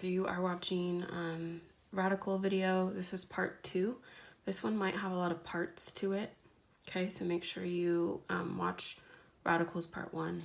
So you are watching radical video. This is part 2. This one might have a lot of parts to it. Okay, so make sure you watch radicals part 1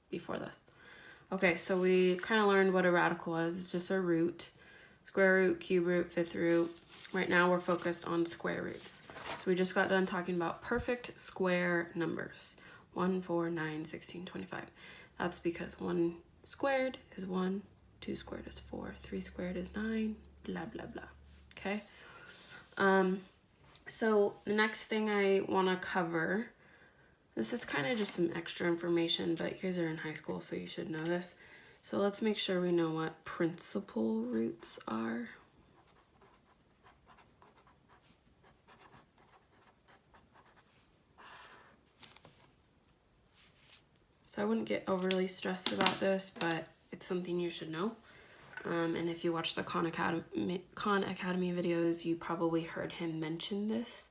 before this. Okay, so we kind of learned what a radical was. It's just a root, square root, cube root, fifth root. Right now we're focused on square roots. So we just got done talking about perfect square numbers. 1, 4, 9, 16, 25. That's because 1 squared is 1, 2 squared is 4, 3 squared is 9, blah, blah, blah. Okay? So the next thing I want to cover, this is kind of just some extra information, but you guys are in high school, so you should know this. So let's make sure we know what principal roots are. So I wouldn't get overly stressed about this, but it's something you should know. And if you watch the Khan Academy videos, you probably heard him mention this.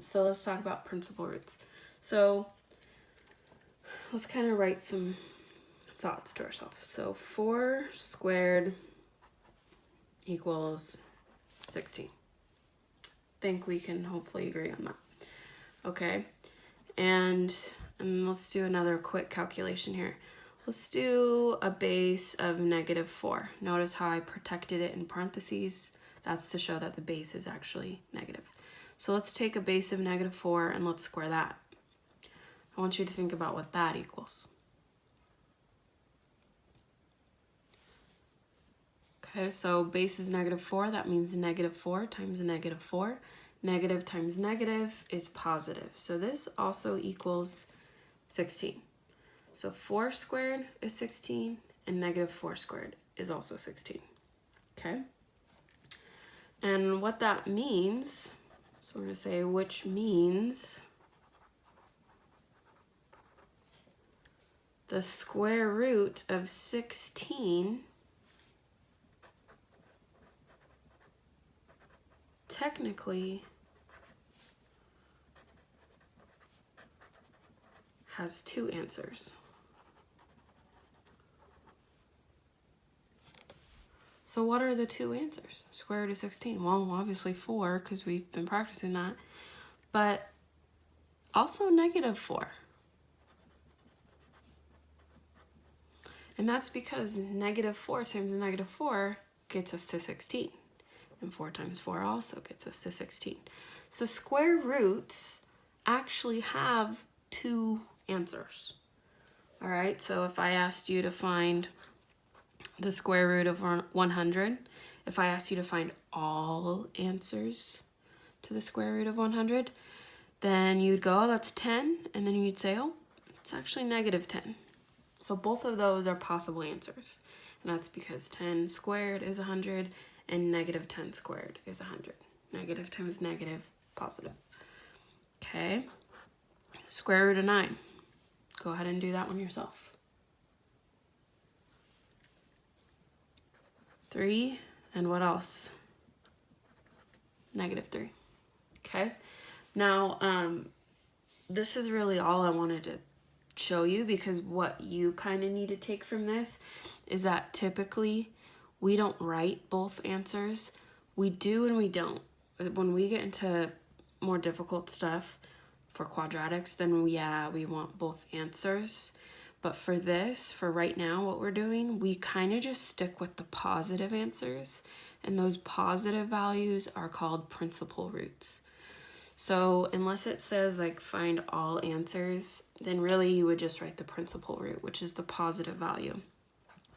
So let's talk about principal roots. So let's kind of write some thoughts to ourselves. So 4 squared equals 16. Think we can hopefully agree on that. Okay, and let's do another quick calculation here. Let's do a base of -4. Notice how I protected it in parentheses. That's to show that the base is actually negative. So let's take a base of -4 and let's square that. I want you to think about what that equals. Okay, so base is -4. That means -4 times -4. Negative times negative is positive. So this also equals 16. So 4 squared is 16 and -4 squared is also 16. Okay? And what that means, so we're going to say which means the square root of 16 technically has 2 answers. So what are the 2 answers? Square root of 16. Well, obviously 4, because we've been practicing that. But also -4. And that's because -4 times -4 gets us to 16. And 4 times 4 also gets us to 16. So square roots actually have 2 answers. All right, so if I asked you to find the square root of 100, if I asked you to find all answers to the square root of 100, then you'd go, oh, that's 10, and then you'd say, oh, it's actually -10. So both of those are possible answers, and that's because 10 squared is 100, and -10 squared is 100. Negative times negative, positive. Okay, square root of 9. Go ahead and do that one yourself. 3, and what else? -3. Okay, now this is really all I wanted to show you, because what you kind of need to take from this is that typically we don't write both answers. We do and we don't. When we get into more difficult stuff for quadratics, then we want both answers. But for this, for right now, what we're doing, we kind of just stick with the positive answers, and those positive values are called principal roots. So unless it says like find all answers, then really you would just write the principal root, which is the positive value.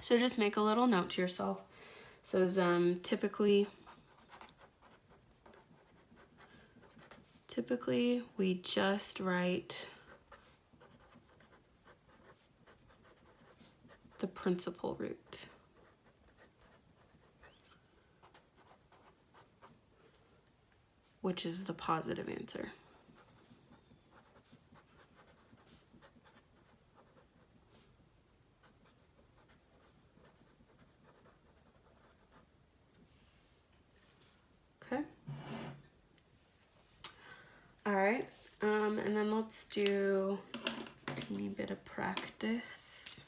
So just make a little note to yourself. It says typically we just write the principal root. Which is the positive answer. Okay. All right. And then let's do a teeny bit of practice.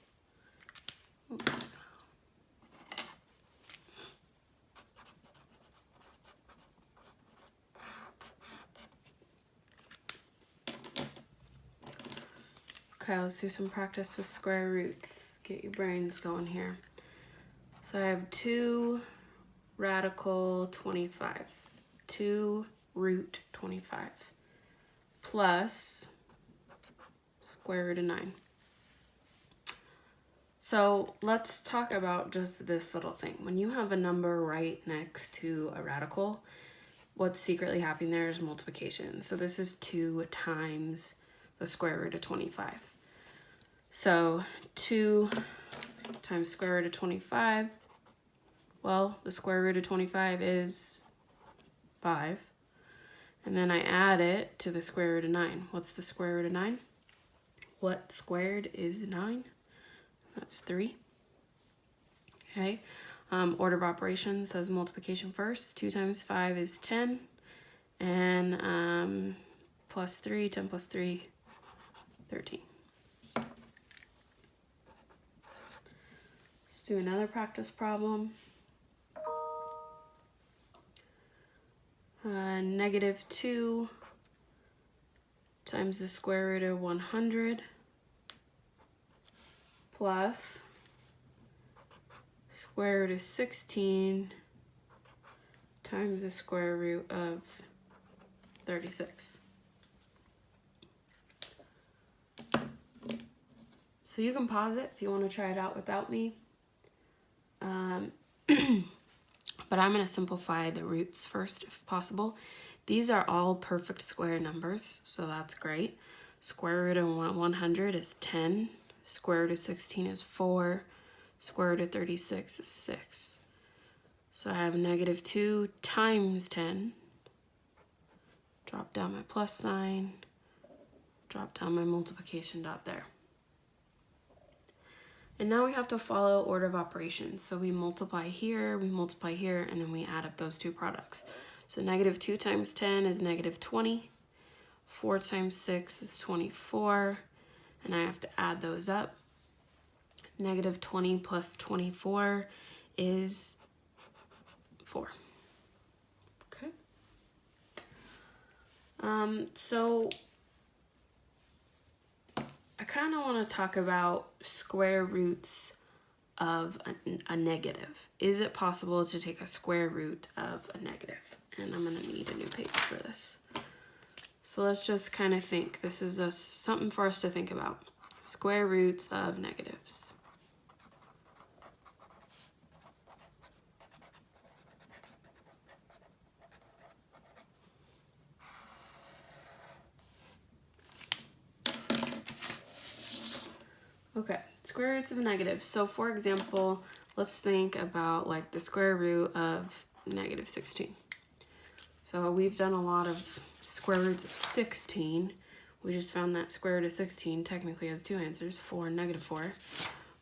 Oops. Okay, let's do some practice with square roots. Get your brains going here. So I have 2 radical 25. 2 root 25 plus square root of 9. So let's talk about just this little thing. When you have a number right next to a radical, what's secretly happening there is multiplication. So this is 2 times the square root of 25. So 2 times square root of 25, well, the square root of 25 is 5. And then I add it to the square root of 9. What's the square root of 9? What squared is 9? That's 3. Okay. Order of operations says multiplication first. 2 times 5 is 10. And plus 3, 10 plus 3, 13. Let's do another practice problem. -2 times the square root of 100 plus square root of 16 times the square root of 36. So you can pause it if you want to try it out without me. But I'm going to simplify the roots first if possible. These are all perfect square numbers, so that's great. Square root of 100 is 10. Square root of 16 is 4. Square root of 36 is 6. So I have -2 times 10. Drop down my plus sign. Drop down my multiplication dot there. And now we have to follow order of operations. So we multiply here, and then we add up those 2 products. So -2 times 10 is -20. 4 times 6 is 24. And I have to add those up. -20 plus 24 is 4. Okay. So I kind of want to talk about square roots of a negative. Is it possible to take a square root of a negative? And I'm going to need a new page for this. So let's just kind of think. This is something for us to think about. Square roots of negatives. Okay, square roots of negatives. So for example, let's think about like the square root of -16. So we've done a lot of square roots of 16. We just found that square root of 16 technically has 2 answers, 4 and -4.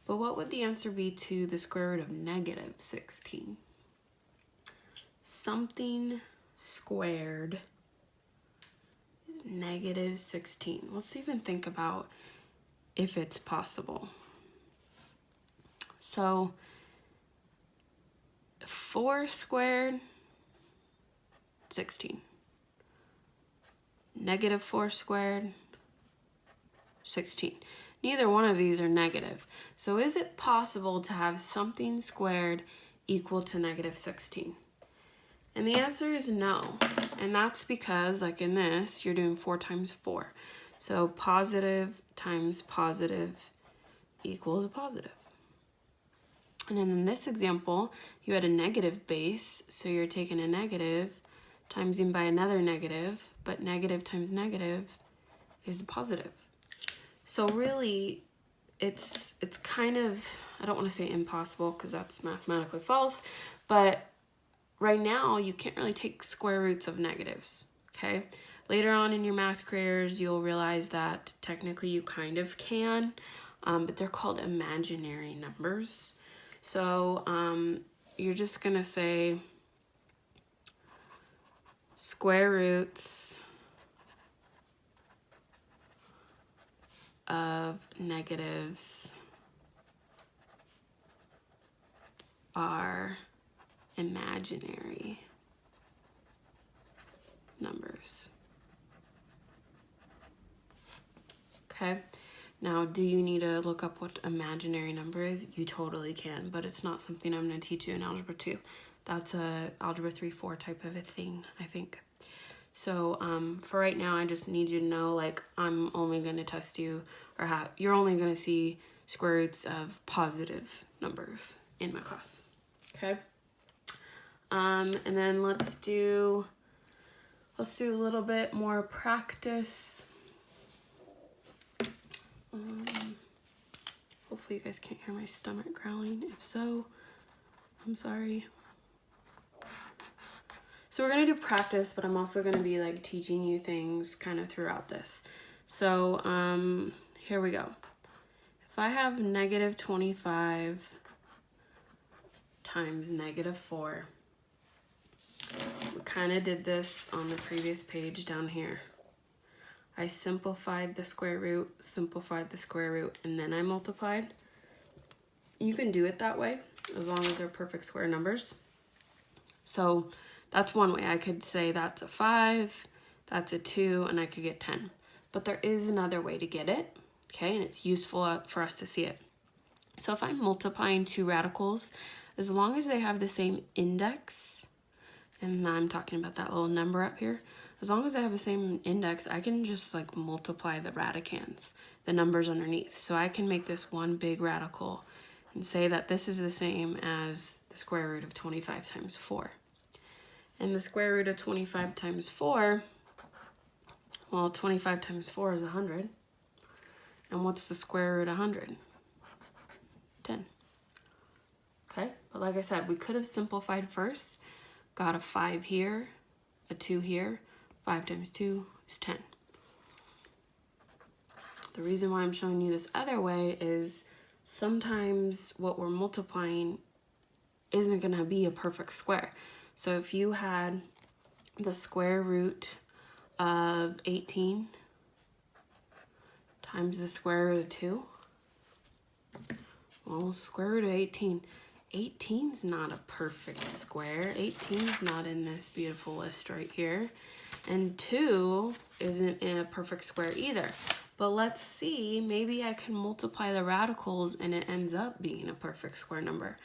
But what would the answer be to the square root of -16? Something squared is -16. Let's even think about if it's possible. So 4 squared, 16. -4 squared, 16. Neither one of these are negative. So is it possible to have something squared equal to -16? And the answer is no. And that's because, like in this, you're doing 4 times 4. So positive times positive equals positive. And then in this example, you had a negative base, so you're taking a negative, timesing by another negative, but negative times negative is positive. So really, it's kind of, I don't want to say impossible because that's mathematically false, but right now you can't really take square roots of negatives, okay? Later on in your math careers, you'll realize that technically you kind of can, but they're called imaginary numbers. So you're just gonna say square roots of negatives are imaginary numbers. Okay, Now, do you need to look up what imaginary number is? You totally can, but it's not something I'm going to teach you in Algebra 2. That's a Algebra 3-4 type of a thing, I think. So for right now, I just need you to know, like, I'm only going to test you, or you're only going to see square roots of positive numbers in my class, okay? And then let's do a little bit more practice. Hopefully you guys can't hear my stomach growling. If so, I'm sorry. So we're gonna do practice, but I'm also gonna be like teaching you things kind of throughout this. So here we go. If I have negative 25 times negative 4, we kind of did this on the previous page down here. I simplified the square root, and then I multiplied. You can do it that way as long as they're perfect square numbers. So that's one way. I could say that's a 5, that's a 2, and I could get 10. But there is another way to get it, okay? And it's useful for us to see it. So if I'm multiplying two radicals, as long as they have the same index, and I'm talking about that little number up here, as long as they have the same index, I can just like multiply the radicands, the numbers underneath. So I can make this one big radical and say that this is the same as the square root of 25 times 4. And the square root of 25 times 4, well, 25 times 4 is 100. And what's the square root of 100? 10. Okay, but like I said, we could have simplified first, got a 5 here, a 2 here. 5 times 2 is 10. The reason why I'm showing you this other way is sometimes what we're multiplying isn't going to be a perfect square. So if you had the square root of 18 times the square root of 2, well, square root of 18, 18's not a perfect square. 18's not in this beautiful list right here. And 2 isn't in a perfect square either. But let's see, maybe I can multiply the radicals and it ends up being a perfect square number.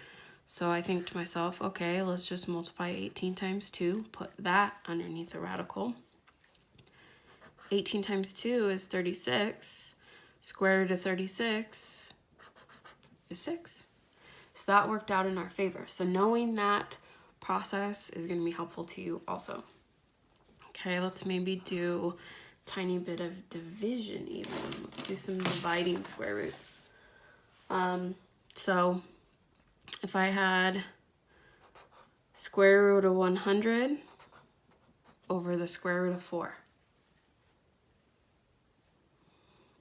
So I think to myself, okay, let's just multiply 18 times 2, put that underneath the radical. 18 times 2 is 36. Square root of 36 is 6. So that worked out in our favor. So knowing that process is going to be helpful to you also. Okay, let's maybe do a tiny bit of division even. Let's do some dividing square roots. So if I had square root of 100 over the square root of 4.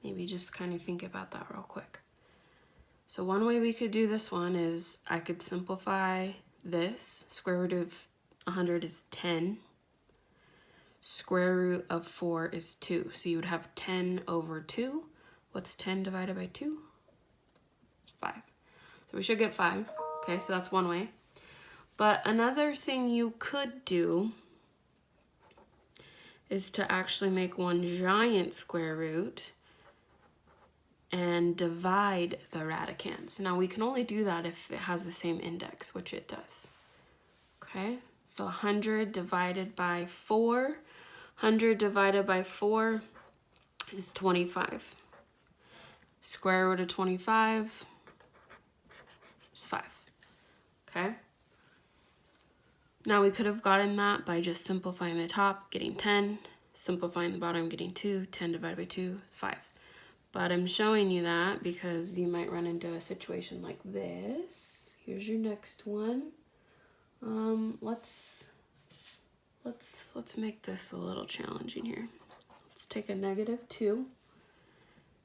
Maybe just kind of think about that real quick. So one way we could do this one is I could simplify this. Square root of 100 is 10. Square root of 4 is 2. So you would have 10 over 2. What's 10 divided by 2? It's 5. So we should get 5. Okay, so that's one way. But another thing you could do is to actually make one giant square root and divide the radicands. Now we can only do that if it has the same index, which it does. Okay, so 100 divided by 4. 100 divided by 4 is 25. Square root of 25 is 5. Okay? Now we could have gotten that by just simplifying the top, getting 10, simplifying the bottom, getting 2. 10 divided by 2, 5. But I'm showing you that because you might run into a situation like this. Here's your next one. Let's make this a little challenging here. Let's take a negative 2,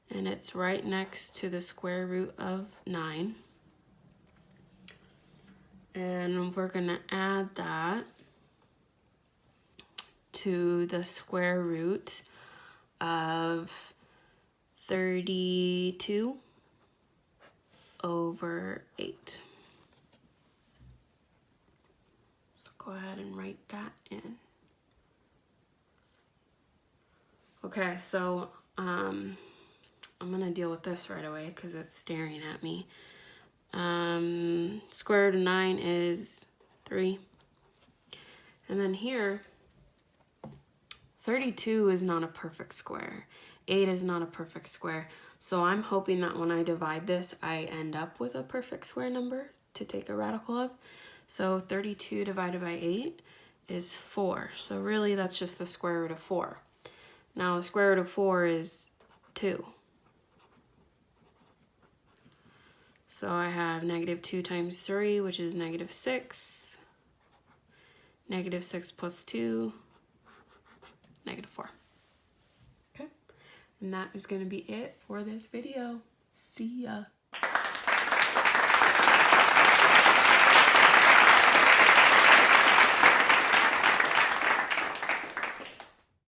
and it's right next to the square root of 9. And we're gonna add that to the square root of 32 over 8. So go ahead and write that in. Okay, so I'm going to deal with this right away because it's staring at me. Square root of 9 is 3. And then here, 32 is not a perfect square. 8 is not a perfect square. So I'm hoping that when I divide this, I end up with a perfect square number to take a radical of. So 32 divided by 8 is 4. So really that's just the square root of 4. Now the square root of 4 is 2. So I have negative 2 times 3, which is negative 6. Negative 6 plus 2, negative 4. Okay, and that is going to be it for this video. See ya.